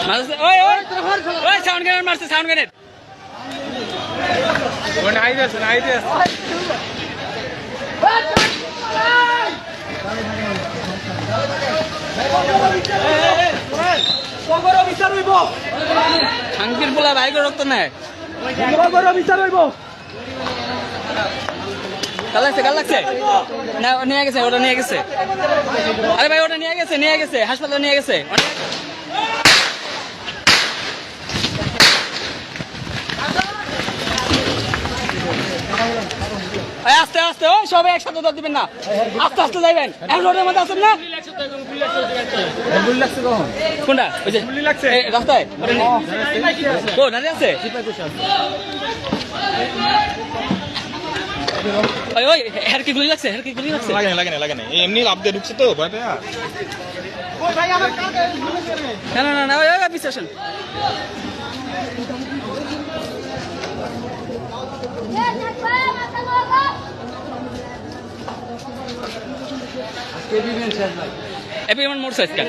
ওই ওই ওই সাউন্ড গ্রেনেড মারছে, সাউন্ড গ্রেনেড। শান্তির পোলা বাইক রক্ত নেয়। কাল লাগছে না, নিয়ে গেছে, ওটা নিয়ে গেছে। আরে ভাই ওটা নিয়ে গেছে হাসপাতালে নিয়ে গেছে। আস্তে আস্তে, ওই সবাই একসাথে দর দিবেন না, আস্তে আস্তে যাইবেন। এখন রোডের মধ্যে আছেন না? কোনটা? ওই যে রাস্তায় দাঁড়িয়ে আছে। ওই হের কি গুলি লাগছে? লাগে না এমনি লাভ দিয়ে ঢুকছে তো ভয়টা। না ওই বিশ্বাসন এবার মোটরসাইকেল